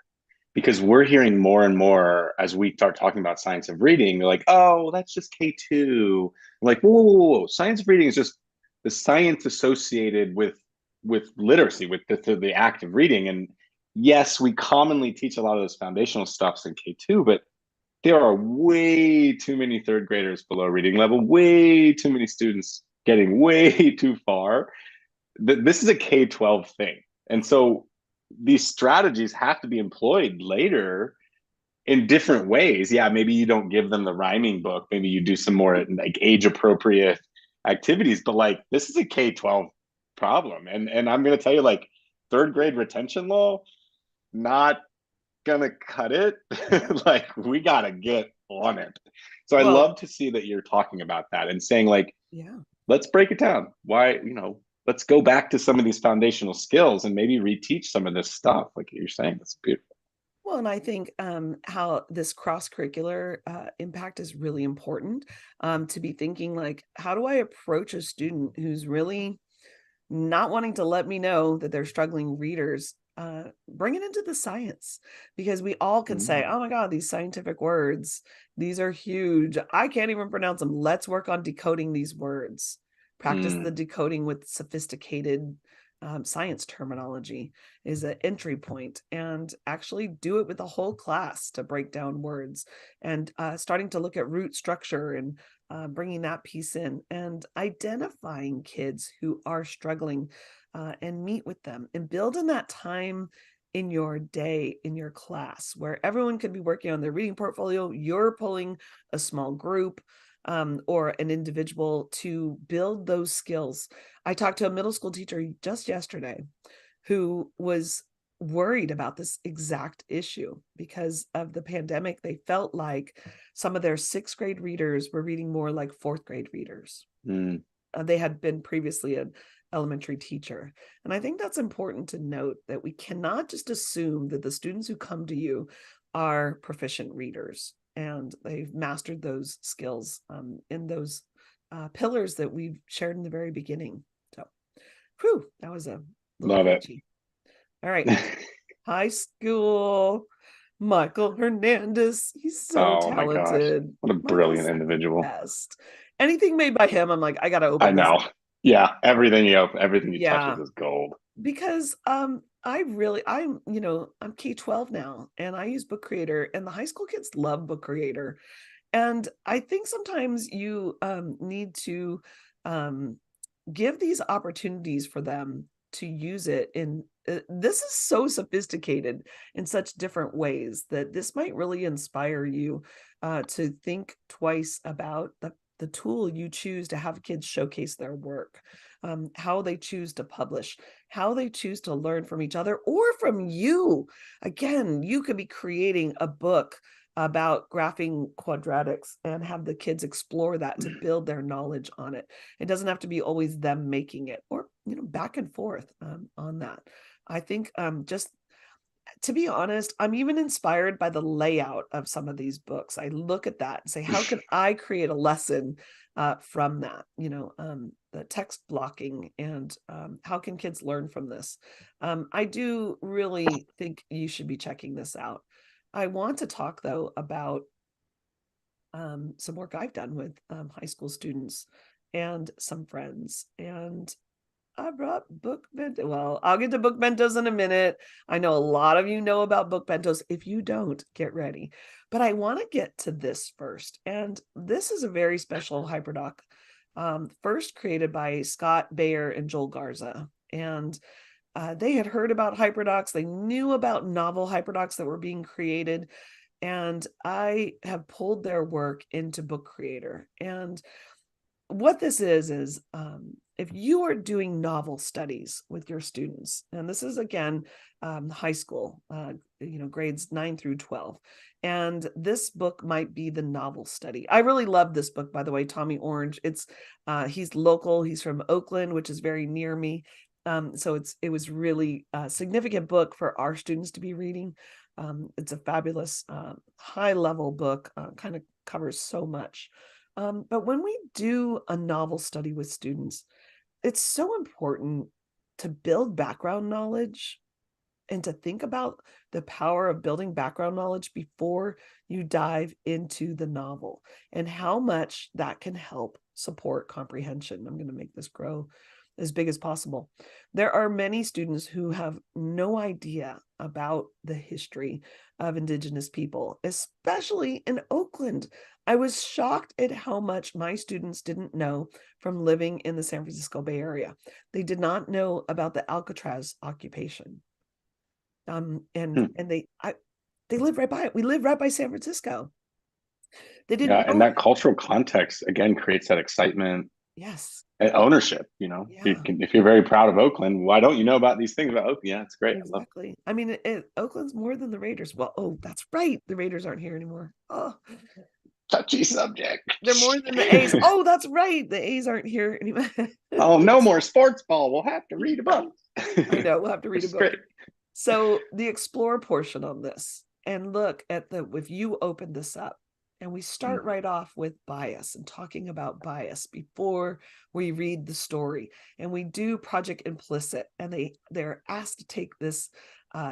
because we're hearing more and more as we start talking about science of reading. They're like, oh, that's just K2. I'm like, whoa. Science of reading is just the science associated with literacy, with the act of reading. And yes, we commonly teach a lot of those foundational stuffs in K2, but there are way too many third graders below reading level, way too many students getting way too far. This is a K-12 thing. And so these strategies have to be employed later in different ways. Yeah, maybe you don't give them the rhyming book. Maybe you do some more like age appropriate activities, but like this is a K-12 problem. And I'm going to tell you, like, third grade retention law, not gonna cut it. Like, we gotta get on it. So I love to see that you're talking about that and saying, like, yeah, let's break it down. Why, let's go back to some of these foundational skills and maybe reteach some of this stuff. Like you're saying, that's beautiful. Well, and I think how this cross-curricular impact is really important, to be thinking like, how do I approach a student who's really not wanting to let me know that they're struggling readers? Bring it into the science, because we all can say, oh my God, these scientific words, these are huge. I can't even pronounce them. Let's work on decoding these words. Practice the decoding with sophisticated science terminology is an entry point, and actually do it with the whole class to break down words, and starting to look at root structure and bringing that piece in, and identifying kids who are struggling and meet with them and build in that time in your day, in your class, where everyone could be working on their reading portfolio. You're pulling a small group or an individual to build those skills. I talked to a middle school teacher just yesterday who was worried about this exact issue because of the pandemic. They felt like some of their 6th grade readers were reading more like 4th grade readers. They had been previously an elementary teacher. And I think that's important to note, that we cannot just assume that the students who come to you are proficient readers and they've mastered those skills in those pillars that we've shared in the very beginning. So, that was a little Love preachy. All right. High school. Michael Hernandez. He's so Oh my gosh, talented. what a Michael's brilliant individidual. best. Anything made by him, I'm like, I gotta I open this. know. Yeah, everything he Yeah, touches is gold. because I'm K-12 now, and I use Book Creator, and the high school kids love Book Creator. And I think sometimes you need to give these opportunities for them to use it in this is so sophisticated in such different ways that this might really inspire you to think twice about the tool you choose to have kids showcase their work, how they choose to publish, how they choose to learn from each other or from you. Again, you could be creating a book about graphing quadratics and have the kids explore that to build their knowledge on it. It doesn't have to be always them making it, or back and forth on that. I think just to be honest, I'm even inspired by the layout of some of these books. I look at that and say, how can I create a lesson from that? The text blocking, and how can kids learn from this? I do really think you should be checking this out. I want to talk though about some work I've done with high school students and some friends. And I brought book bento. Well, I'll get to book bentos in a minute. I know a lot of you know about book bentos. If you don't, get ready. But I want to get to this first. And this is a very special HyperDoc, first created by Scott Bayer and Joel Garza. And they had heard about HyperDocs. They knew about novel HyperDocs that were being created. And I have pulled their work into Book Creator. And what this is if you are doing novel studies with your students, and this is again high school, grades 9 through 12, and this book might be the novel study. I really love this book, by the way, Tommy Orange. He's local. He's from Oakland, which is very near me. So it was really a significant book for our students to be reading. It's a fabulous high level book, kind of covers so much. But when we do a novel study with students, it's so important to build background knowledge and to think about the power of building background knowledge before you dive into the novel and how much that can help support comprehension. I'm going to make this grow as big as possible. There are many students who have no idea about the history of Indigenous people, especially in Oakland. I was shocked at how much my students didn't know from living in the San Francisco Bay Area. They did not know about the Alcatraz occupation. And they live right by it. We live right by San Francisco. They didn't know. And that cultural context again creates that excitement. Yes. And ownership, Yeah. if you're very proud of Oakland, why don't you know about these things about Oakland? Yeah, it's great. Exactly. I mean, Oakland's more than the Raiders. Well, oh, that's right. The Raiders aren't here anymore. Oh, touchy subject. They're more than the A's. Oh, that's right. The A's aren't here anymore. Oh, no more sports ball. We'll have to read a book. I know. We'll have to read a book. Great. So the explore portion on this, and look at if you open this up, and we start right off with bias and talking about bias before we read the story, and we do project implicit, and they're asked to take this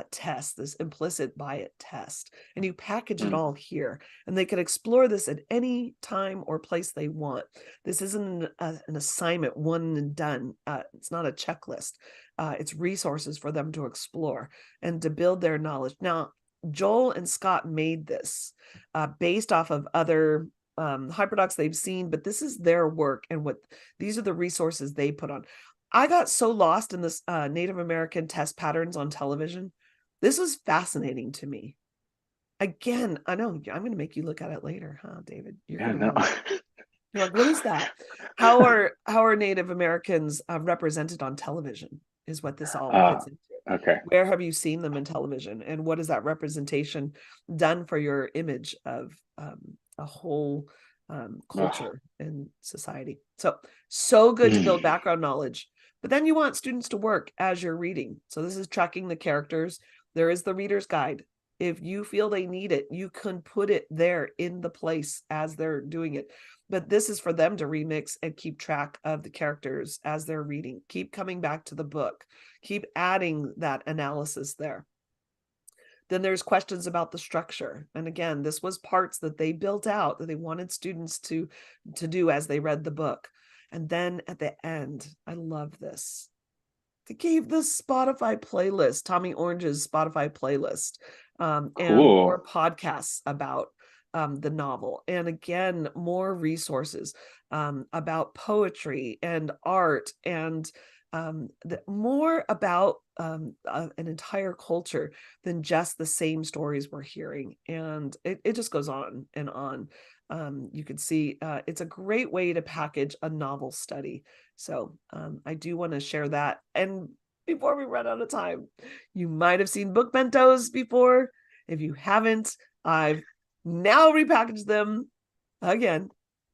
test, this implicit bias test, and you package it all here, and they can explore this at any time or place they want. This isn't an assignment one and done. It's not a checklist. It's resources for them to explore and to build their knowledge. Now, Joel and Scott made this based off of other HyperDocs they've seen, but this is their work, and these are the resources they put on. I got so lost in this Native American test patterns on television. This was fascinating to me. Again, I know I'm going to make you look at it later, huh, David? You're like, what is that? How are Native Americans represented on television? Is what this all fits into. Okay. Where have you seen them in television, and what has that representation done for your image of a whole culture and society? So good to build background knowledge, but then you want students to work as you're reading. So this is tracking the characters. There is the reader's guide. If you feel they need it, you can put it there in the place as they're doing it. But this is for them to remix and keep track of the characters as they're reading. Keep coming back to the book. Keep adding that analysis there. Then there's questions about the structure. And again, this was parts that they built out that they wanted students to do as they read the book. And then at the end, I love this. They gave the Spotify playlist, Tommy Orange's Spotify playlist, and more podcasts about the novel. And again, more resources about poetry and art, and more about an entire culture than just the same stories we're hearing. And it just goes on and on. You can see it's a great way to package a novel study. So I do want to share that. And before we run out of time, you might have seen book bentos before. If you haven't, I've now repackaged them again.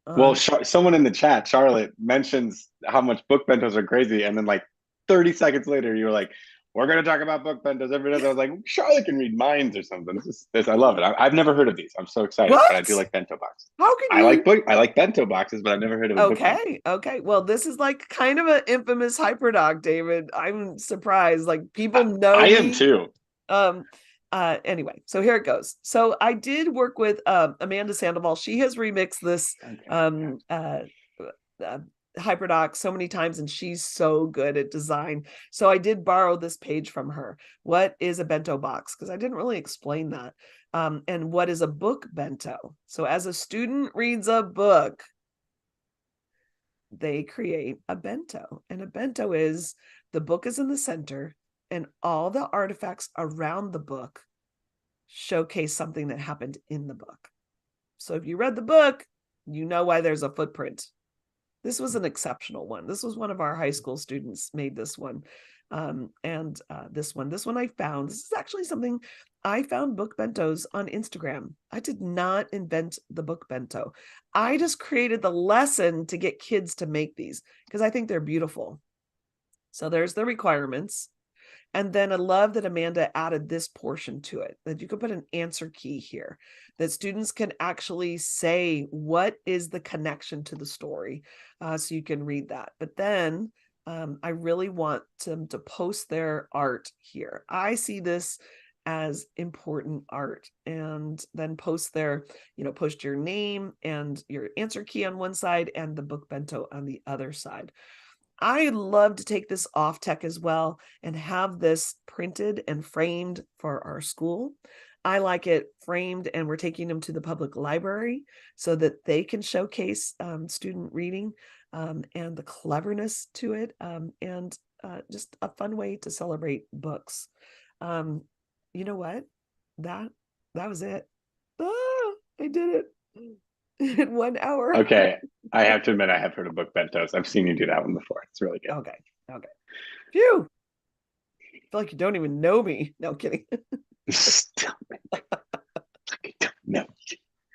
Well, someone in the chat, Charlotte, mentions how much book bentos are crazy, and then like 30 seconds later, you were like, "We're going to talk about book bentos every day." I was like, "Charlotte can read minds or something." I love it. I've never heard of these. I'm so excited, What? but I do like bento boxes. How can you? I like bento boxes, but I've never heard of a book bento. Okay. Well, this is like kind of an infamous HyperDoc, David. I'm surprised. Like people know I me. am too. Anyway, so here it goes. So I did work with Amanda Sandoval. She has remixed this HyperDocs so many times, and she's so good at design. So I did borrow this page from her. What is a bento box? Because I didn't really explain that. And what is a book bento? So as a student reads a book, they create a bento. And a bento is the book is in the center, and all the artifacts around the book showcase something that happened in the book. So if you read the book, you know why there's a footprint. This was an exceptional one. This was one of our high school students made this one. This one I found. This is actually something I found book bentos on Instagram. I did not invent the book bento. I just created the lesson to get kids to make these because I think they're beautiful. So there's the requirements. And then I love that Amanda added this portion to it, that you could put an answer key here, that students can actually say, what is the connection to the story? So you can read that. But then I really want them to post their art here. I see this as important art, and then post post your name and your answer key on one side and the book bento on the other side. I love to take this off tech as well and have this printed and framed for our school. I like it framed, and we're taking them to the public library so that they can showcase student reading and the cleverness to it, and just a fun way to celebrate books. You know what? That was it. I did it in 1 hour. Okay. I have to admit, I have heard of book bentos. I've seen you do that one before. It's really good. Okay. Phew. I feel like you don't even know me. No, kidding. Stop it. No.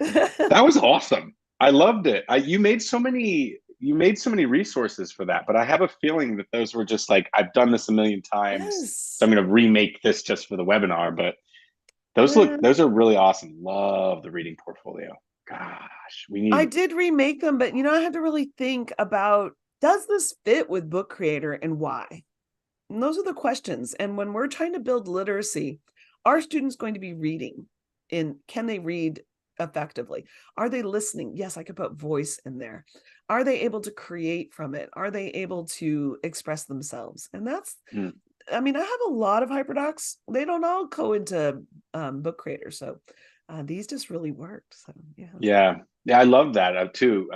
That was awesome. I loved it. You made so many resources for that, but I have a feeling that those were just like, I've done this a million times. Yes. So I'm going to remake this just for the webinar, but those are really awesome. Love the reading portfolio. Gosh, I did remake them, but I had to really think about, does this fit with Book Creator and why? And those are the questions. And when we're trying to build literacy, are students going to be reading? And can they read effectively? Are they listening? Yes, I could put voice in there. Are they able to create from it? Are they able to express themselves? And that's, I have a lot of HyperDocs. They don't all go into Book Creator. So these just really worked. So yeah, I love that too.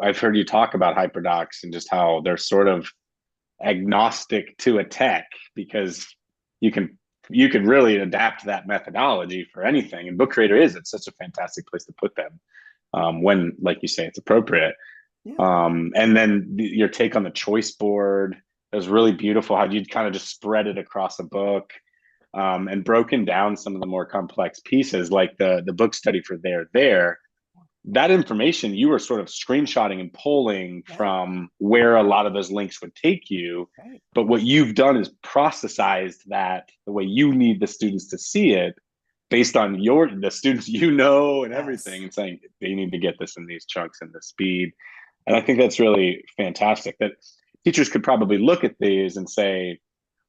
I've heard you talk about HyperDocs and just how they're sort of agnostic to a tech, because you can really adapt that methodology for anything, and Book Creator it's such a fantastic place to put them when, like you say, it's appropriate. And then your take on the choice board, it was really beautiful how you'd kind of just spread it across a book. And broken down some of the more complex pieces, like the book study for there. That information you were sort of screenshotting and pulling from where a lot of those links would take you. Right. But what you've done is processized that the way you need the students to see it, based on the students and everything, and saying they need to get this in these chunks and the speed. And I think that's really fantastic, that teachers could probably look at these and say,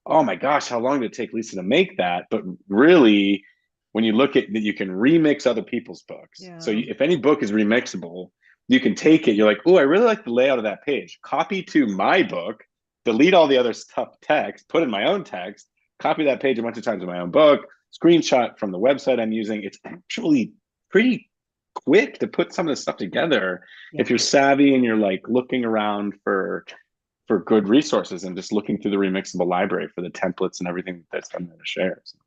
oh my gosh, how long did it take Lisa to make that? But really, when you look at that, you can remix other people's books. Yeah. So if any book is remixable, you can take it. You're like, oh, I really like the layout of that page. Copy to my book, delete all the other stuff text, put in my own text, copy that page a bunch of times in my own book, screenshot from the website I'm using. It's actually pretty quick to put some of this stuff together if you're savvy and you're like looking around for good resources and just looking through the remixable library for the templates and everything that's I'm going to share. So.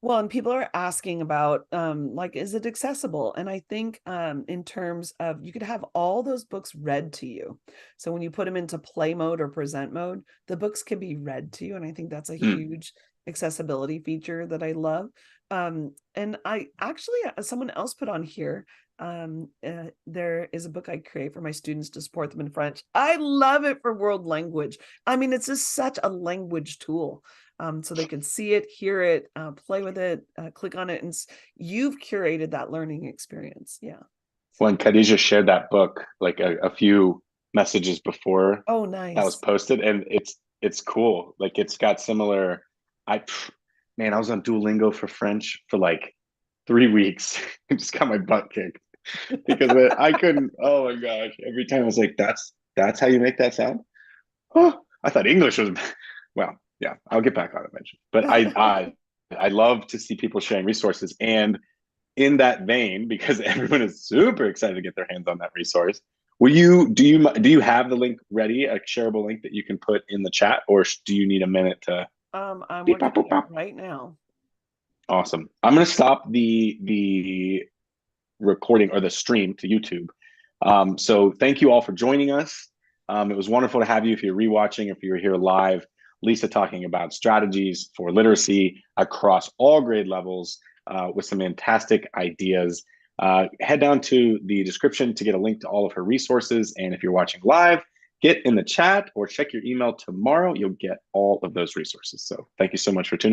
Well, and people are asking about like, is it accessible? And I think in terms of, you could have all those books read to you. So when you put them into play mode or present mode, the books can be read to you. And I think that's a huge accessibility feature that I love. And I actually, someone else put on here, there is a book I create for my students to support them in French. I love it for world language. I mean, it's just such a language tool. So they can see it, hear it, play with it, click on it, and you've curated that learning experience. Yeah. When Khadija shared that book, like a few messages before oh, nice. that was posted, and it's cool. Like it's got similar. I was on Duolingo for French for like 3 weeks. I just got my butt kicked because I couldn't. Oh my gosh! Every time I was like, "That's how you make that sound." Oh, I thought English was well. Yeah, I'll get back on it eventually. But I love to see people sharing resources, and in that vein, because everyone is super excited to get their hands on that resource. Do you have the link ready, a shareable link that you can put in the chat, or do you need a minute to? I'm working on it right now. Awesome. I'm going to stop the recording or the stream to YouTube. So thank you all for joining us. It was wonderful to have you. If you're rewatching, if you're here live, Lisa talking about strategies for literacy across all grade levels with some fantastic ideas. Head down to the description to get a link to all of her resources. And if you're watching live, get in the chat or check your email tomorrow. You'll get all of those resources. So thank you so much for tuning in.